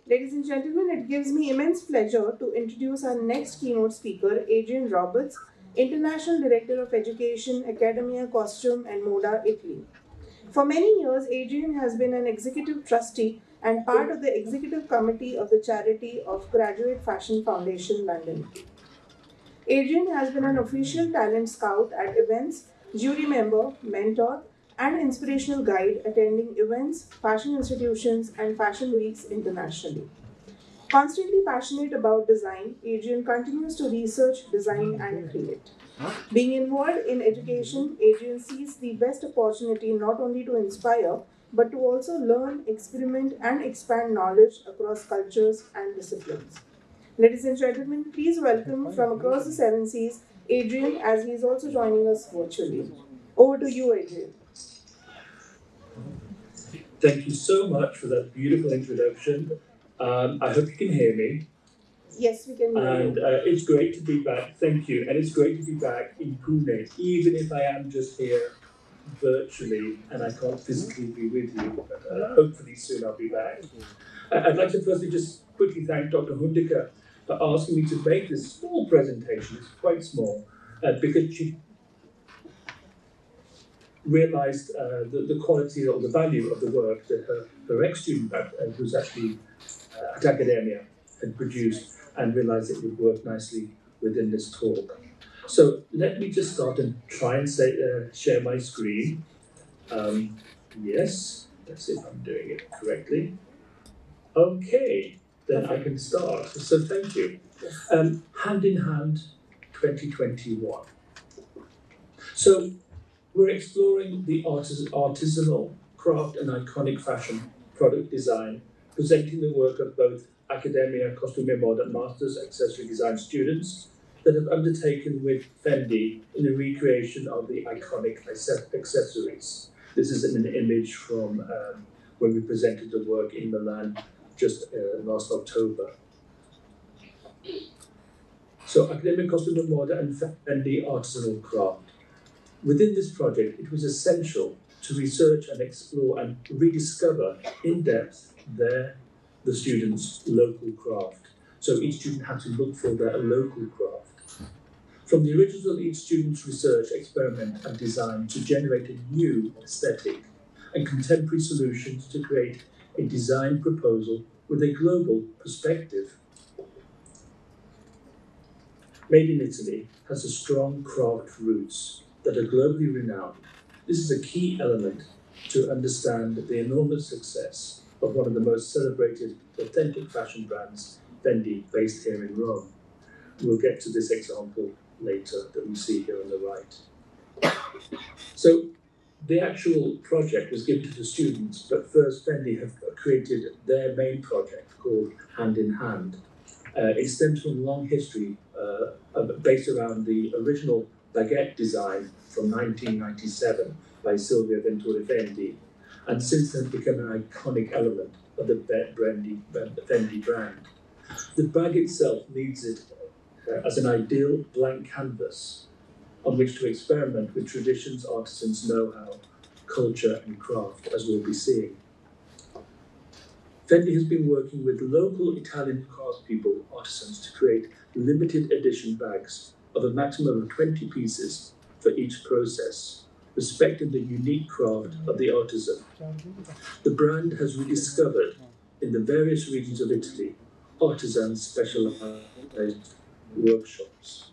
Ladies and gentlemen, it gives me immense pleasure to introduce our next keynote speaker, Adrien Roberts, International Director of Education, Accademia Costume and Moda, Italy. For many years, Adrien has been an executive trustee and part of the executive committee of the charity of Graduate Fashion Foundation, London. Adrien has been an official talent scout at events, jury member, mentor, and inspirational guide attending events, fashion institutions, and fashion weeks internationally. Constantly passionate about design, Adrien continues to research, design, and create. Being involved in education, Adrien sees the best opportunity not only to inspire, but to also learn, experiment, and expand knowledge across cultures and disciplines. Ladies and gentlemen, please welcome from across the seven seas, Adrien, as he is also joining us virtually. Over to you, Adrien. Thank you so much for that beautiful introduction. I hope you can hear me. Yes, we can hear And you. it's great to be back. Thank you. And it's great to be back in Pune, even if I am just here virtually and I can't physically be with you. Hopefully soon I'll be back. I'd like to firstly just quickly thank Dr. Hundika for asking me to make this small presentation. It's quite small because she realised the quality or the value of the work that her ex-student, who's actually at academia, had produced, and realised it would work nicely within this talk. So let me just start and try and share my screen. Yes, let's see if I'm doing it correctly. Okay, then I can start. So thank you. Hand in Hand 2021. So we're exploring the artisanal craft and iconic fashion product design, presenting the work of both Academia Costume Moda Masters Accessory Design students that have undertaken with Fendi in the recreation of the iconic accessories. This is an image from when we presented the work in Milan just last October. So Academia Costume Moda and Fendi Artisanal Craft. Within this project, it was essential to research and explore and rediscover in depth the students' local craft. So each student had to look for their local craft. From the origins of each student's research, experiment, and design to generate a new aesthetic and contemporary solutions to create a design proposal with a global perspective. Made in Italy has a strong craft roots that are globally renowned. This is a key element to understand the enormous success of one of the most celebrated authentic fashion brands, Fendi, based here in Rome. We'll get to this example later that we see here on the right. So the actual project was given to the students, but first Fendi have created their main project called Hand in Hand. It stems from a long history based around the original baguette design from 1997 by Silvia Ventura Fendi, and since then become an iconic element of the Fendi brand. The bag itself leads it as an ideal blank canvas on which to experiment with traditions, artisans' know-how, culture and craft, as we'll be seeing. Fendi has been working with local Italian craftspeople, artisans, to create limited edition bags of a maximum of 20 pieces for each process, respecting the unique craft of the artisan. The brand has rediscovered, in the various regions of Italy, artisans' specialized workshops.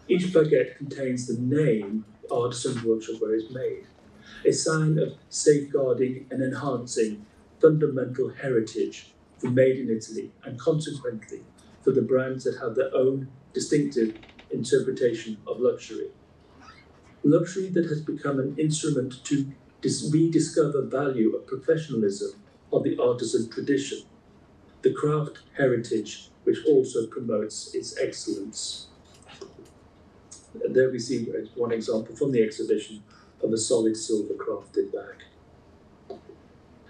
Each baguette contains the name of the artisan workshop where it's made, a sign of safeguarding and enhancing fundamental heritage for Made in Italy, and consequently for the brands that have their own distinctive interpretation of luxury. Luxury that has become an instrument to rediscover value of professionalism of the artisan tradition, the craft heritage which also promotes its excellence. There we see one example from the exhibition of a solid silver crafted bag.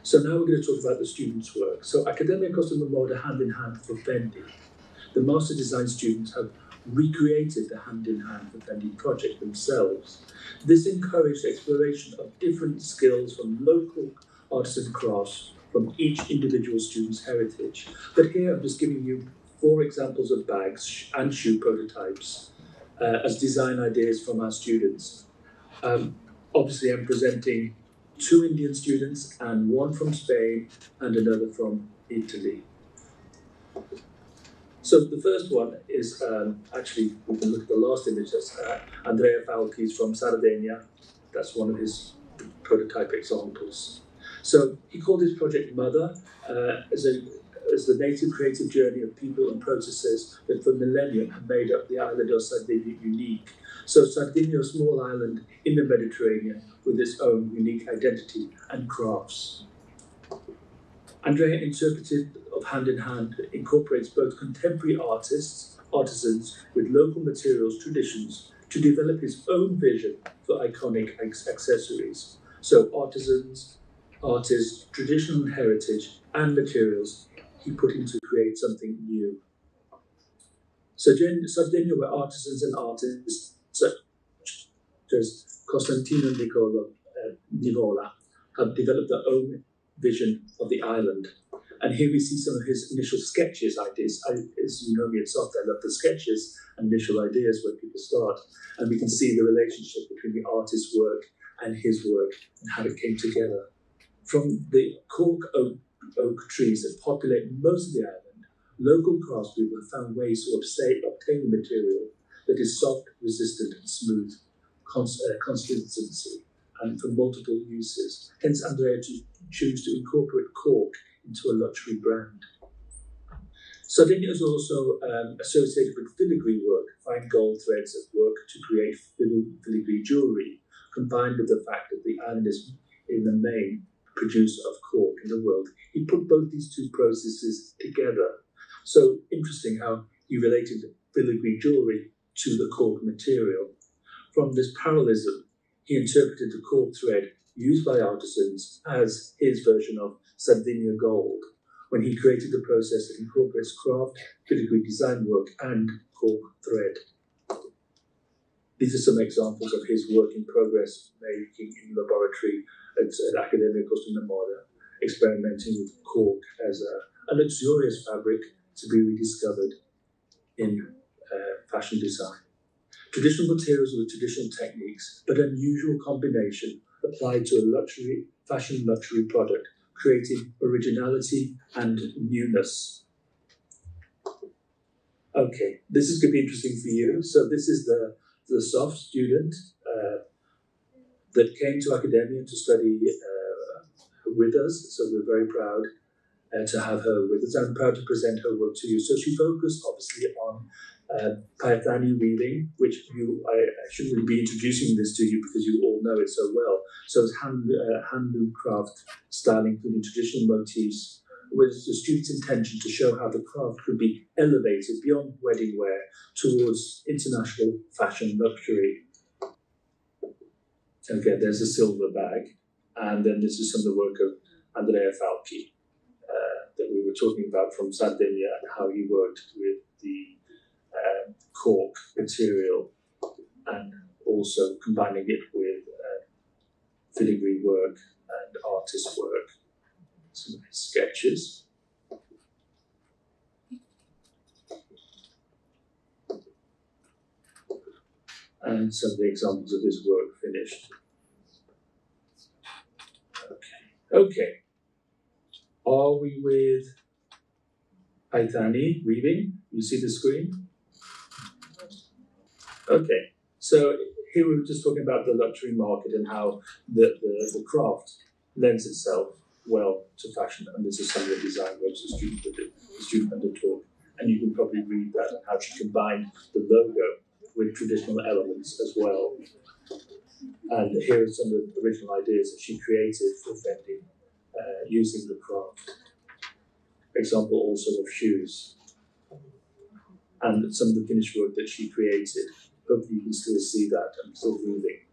So now we're going to talk about the students' work. So Accademia Costume Moda Hand in Hand for Fendi. The master design students have recreated the Hand in Hand for Fendi project themselves. This encouraged exploration of different skills from local artisan crafts from each individual student's heritage. But here I'm just giving you 4 examples of bags and shoe prototypes as design ideas from our students. Obviously, I'm presenting 2 Indian students and 1 from Spain and another from Italy. So the first one is actually, we can look at the last image. That's Andrea Falchi's from Sardinia. That's one of his prototype examples. So he called his project Mother as the native creative journey of people and processes that for millennia have made up the island of Sardinia unique. So Sardinia, a small island in the Mediterranean with its own unique identity and crafts. Andrea interpreted of Hand in Hand incorporates both contemporary artists, artisans with local materials, traditions, to develop his own vision for iconic accessories. So artisans, artists, traditional heritage, and materials he put in to create something new. So Sardinia, where artisans and artists such as Costantino Nivola have developed their own vision of the island. And here we see some of his initial sketches, ideas. As you know me at Soft, I love the sketches and initial ideas when people start. And we can see the relationship between the artist's work and his work and how it came together. From the cork oak trees that populate most of the island, local craftspeople have found ways to obtain material that is soft, resistant, and smooth, consistency, and for multiple uses. Hence, Andrea chose to incorporate cork into a luxury brand. Sardinia is also associated with filigree work, fine gold threads at work to create filigree jewellery, combined with the fact that the island is, in the main, producer of cork in the world. He put both these 2 processes together. So interesting how he related filigree jewellery to the cork material. From this parallelism, he interpreted the cork thread used by artisans as his version of Sardinia gold, when he created the process that incorporates craft, filigree design work, and cork thread. These are some examples of his work in progress making in laboratory at Accademia Costume e Moda, experimenting with cork as a luxurious fabric to be rediscovered in fashion design. Traditional materials with traditional techniques, but unusual combination applied to a fashion luxury product, creating originality and newness. Okay, this is going to be interesting for you. So this is the soft student that came to Academia to study with us. So we're very proud to have her with us. I'm proud to present her work to you. So she focused obviously on Paithani weaving, which I shouldn't really be introducing this to you because you all know it so well. So it's handloom craft style, including traditional motifs, with the student's intention to show how the craft could be elevated beyond wedding wear towards international fashion luxury. Okay, there's a silver bag, and then this is some of the work of Andrea Falchi that we were talking about from Sardinia and how he worked with the cork material and also combining it with filigree work and artist work. Some of his sketches. And some of the examples of his work finished. Okay. Are we with Paithani weaving? You see the screen? Okay. So here we were just talking about the luxury market and how the craft lends itself well to fashion, and this is some of the design works the student undertook. And you can probably read that and how she combined the logo with traditional elements as well. And here are some of the original ideas that she created for Fendi using the craft. Example also of shoes. And some of the finished work that she created. Hopefully you can still see that and still moving.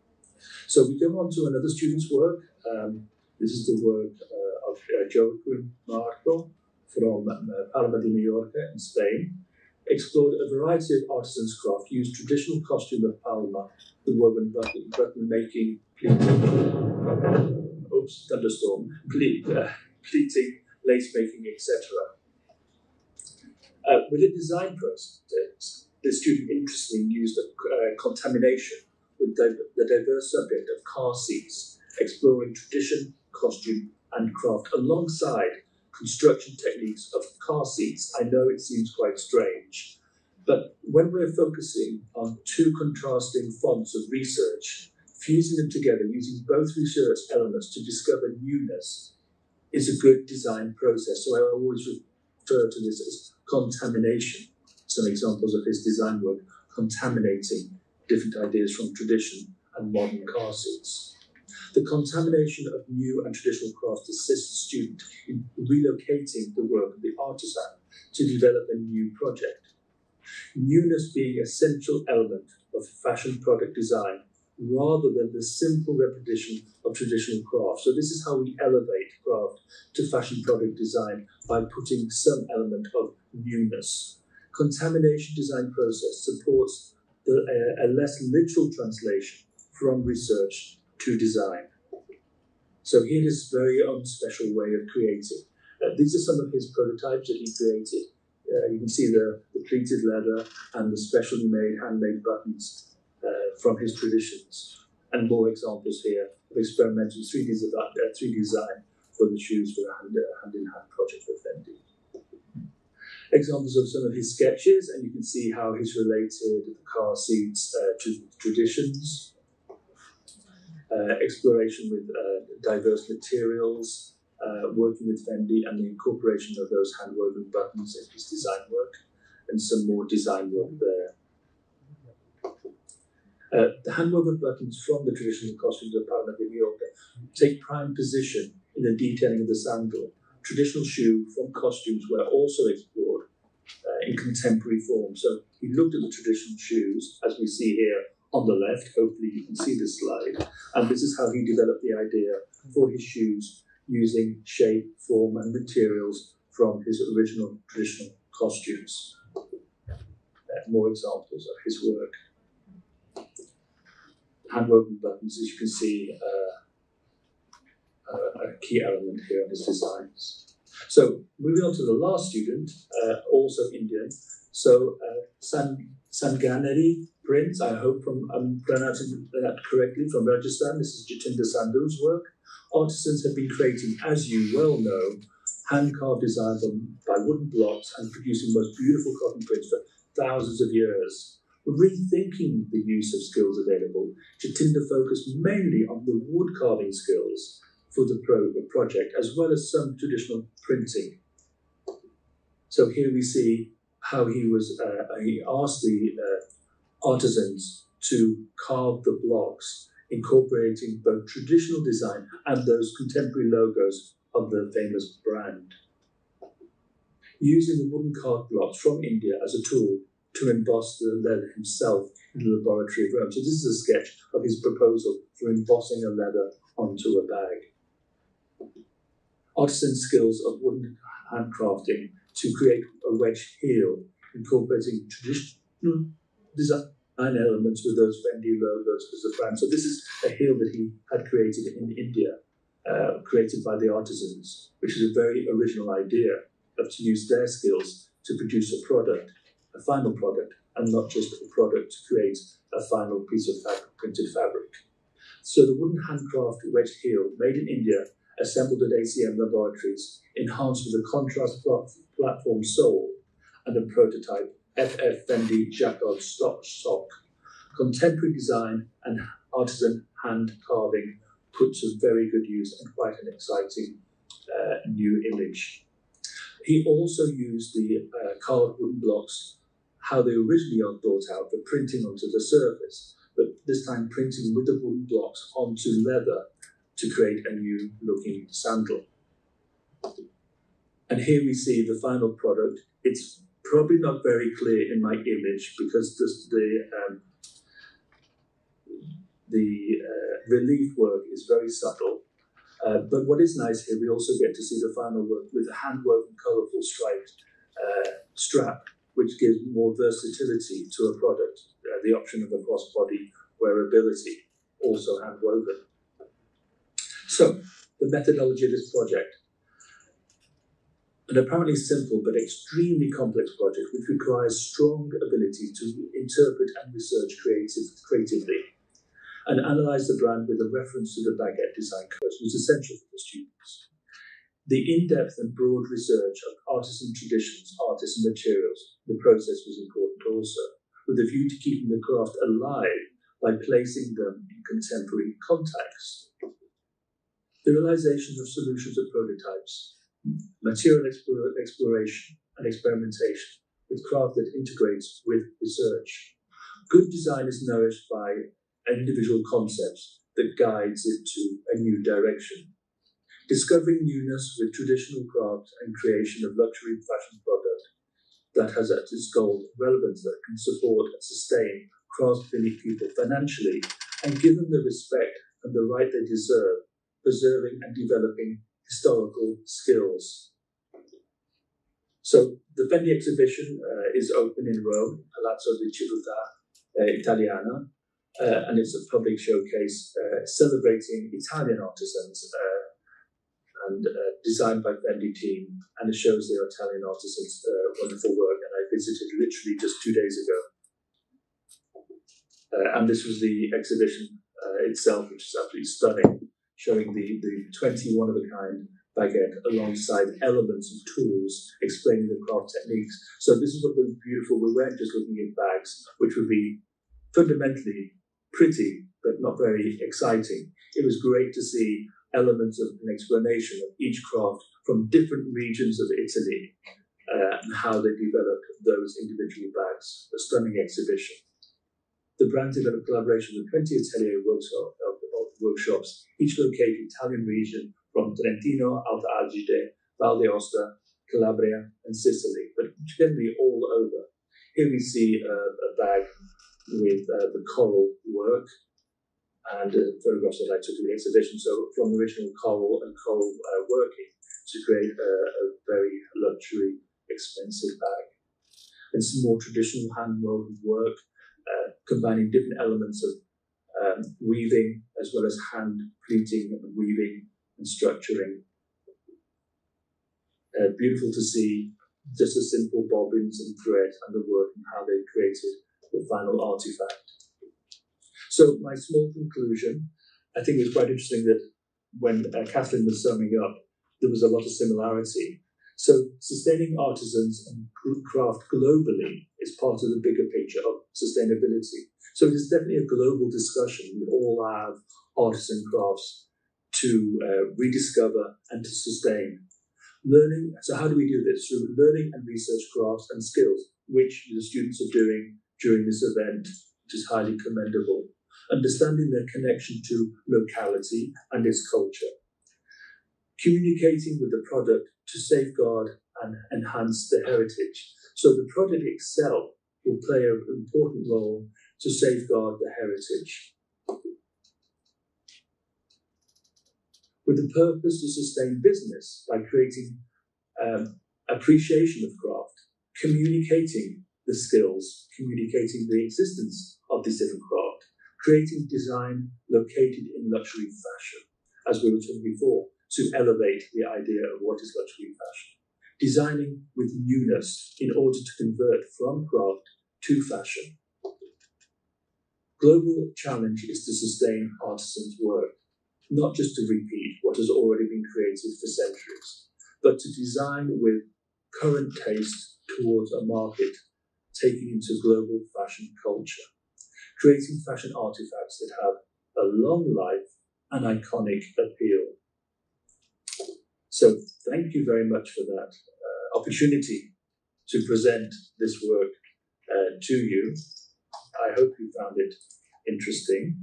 So we go on to another student's work. This is the work of Joaquin Marco from Palma de Mallorca in Spain. Explored a variety of artisans' craft, used traditional costume of Palma, the woven button making, thunderstorm, pleating, lace making, etc. With the design process, the student interestingly used contamination with the diverse subject of car seats, exploring tradition, costume, and craft alongside construction techniques of car seats. I know it seems quite strange, but when we're focusing on two contrasting fonts of research, fusing them together using both research elements to discover newness is a good design process. So I always refer to this as contamination. Some examples of his design work, contaminating different ideas from tradition and modern car seats. The contamination of new and traditional crafts assists the student in relocating the work of the artisan to develop a new project. Newness being a central element of fashion product design rather than the simple repetition of traditional craft. So this is how we elevate craft to fashion product design, by putting some element of newness. Contamination design process supports a less literal translation from research to design. So here is a very own special way of creating. These are some of his prototypes that he created. You can see the pleated leather and the specially made handmade buttons from his traditions, and more examples here of experimental 3D design for the shoes for the hand-in-hand project for Fendi. Examples of some of his sketches, and you can see how he's related the car seats to traditions, exploration with diverse materials, working with Fendi, and the incorporation of those hand-woven buttons in his design work, and some more design work there. The hand-woven buttons from the traditional costumes of Pune in New York take prime position in the detailing of the sandal. Traditional shoe from costumes were also explored in contemporary form. So he looked at the traditional shoes, as we see here on the left. Hopefully you can see this slide. And this is how he developed the idea for his shoes, using shape, form, and materials from his original traditional costumes. More examples of his work. Hand-woven buttons, as you can see, a key element here in his designs. So moving on to the last student, also Indian. So Sanganeri prints, I hope I'm pronouncing that correctly, from Rajasthan. This is Jatinder Sandhu's work. Artisans have been creating, as you well know, hand-carved designs by wooden blocks and producing the most beautiful cotton prints for thousands of years. Rethinking the use of skills available, Jatinder focused mainly on the wood carving skills for the project, as well as some traditional printing. So here we see how he asked the artisans to carve the blocks, incorporating both traditional design and those contemporary logos of the famous brand. Using the wooden carved blocks from India as a tool to emboss the leather himself in the laboratory of Rome. So this is a sketch of his proposal for embossing a leather onto a bag. Artisan skills of wooden handcrafting to create a wedge heel, incorporating traditional design elements with those Fendi logos as a brand. So this is a heel that he had created in India, created by the artisans, which is a very original idea of to use their skills to produce a product, a final product, and not just a product to create a final piece of printed fabric. So the wooden handcraft wedge heel, made in India, assembled at ACM laboratories, enhanced with a contrast platform sole and a prototype FF Fendi jacquard sock. Contemporary design and artisan hand carving put to very good use and quite an exciting new image. He also used the carved wooden blocks, how they originally are thought out, for printing onto the surface, but this time printing with the wooden blocks onto leather to create a new looking sandal. And here we see the final product. It's probably not very clear in my image because the relief work is very subtle. But what is nice here, we also get to see the final work with a hand-woven, colourful striped strap, which gives more versatility to a product, the option of a cross-body wearability, also hand-woven. So, the methodology of this project. An apparently simple but extremely complex project which requires strong ability to interpret and research creatively and analyze the brand with a reference to the baguette design course was essential for the students. The in-depth and broad research of artisan traditions, artisan materials, the process was important also, with a view to keeping the craft alive by placing them in contemporary context. The realization of solutions of prototypes, material exploration and experimentation with craft that integrates with research. Good design is nourished by individual concepts that guides it to a new direction. Discovering newness with traditional craft and creation of luxury fashion product that has at its goal relevance that can support and sustain craft-fitting people financially and give them the respect and the right they deserve, preserving and developing historical skills. So the Fendi exhibition is open in Rome, Palazzo di Civiltà Italiana, and it's a public showcase celebrating Italian artisans and designed by Fendi team, and it shows the Italian artisans' wonderful work. And I visited literally just 2 days ago. And this was the exhibition itself, which is absolutely stunning, showing the 21 of a kind baguette alongside elements and tools, explaining the craft techniques. So this is what was beautiful. We weren't just looking at bags, which would be fundamentally pretty, but not very exciting. It was great to see elements of an explanation of each craft from different regions of Italy and how they developed those individual bags. A stunning exhibition. The brand developed collaboration with 20 atelier workshops, each located in Italian region from Trentino, Alta Adige, Val d'Aosta, Calabria, and Sicily, but generally all over. Here we see a bag with the coral work and photographs that I took of the exhibition. So from original coral and coral working to create a very luxury, expensive bag. And some more traditional hand-woven work, combining different elements of weaving as well as hand pleating and weaving and structuring. Beautiful to see just a simple bobbins and thread and the work and how they created the final artifact. So my small conclusion, I think it was quite interesting that when Kathleen was summing up, there was a lot of similarity. So sustaining artisans and craft globally is part of the bigger picture of sustainability. So it is definitely a global discussion. We all have artisan crafts to rediscover and to sustain. Learning, so how do we do this? Through learning and research crafts and skills, which the students are doing during this event, which is highly commendable. Understanding their connection to locality and its culture. Communicating with the product to safeguard and enhance the heritage. So the product itself will play an important role to safeguard the heritage. With the purpose to sustain business by creating appreciation of craft, communicating the skills, communicating the existence of this different craft, creating design located in luxury fashion, as we were talking before, to elevate the idea of what is luxury fashion. Designing with newness in order to convert from craft to fashion. Global challenge is to sustain artisans' work, not just to repeat what has already been created for centuries, but to design with current taste towards a market taking into global fashion culture, creating fashion artifacts that have a long life and iconic appeal. So thank you very much for that opportunity to present this work to you. I hope you found it interesting,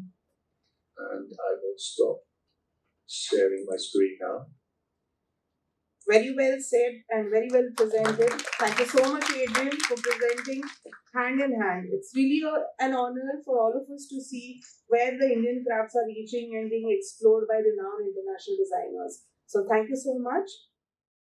and I will stop sharing my screen now. Very well said and very well presented. Thank you so much, Adrien, for presenting hand in hand. It's really an honor for all of us to see where the Indian crafts are reaching and being explored by renowned international designers. So thank you so much.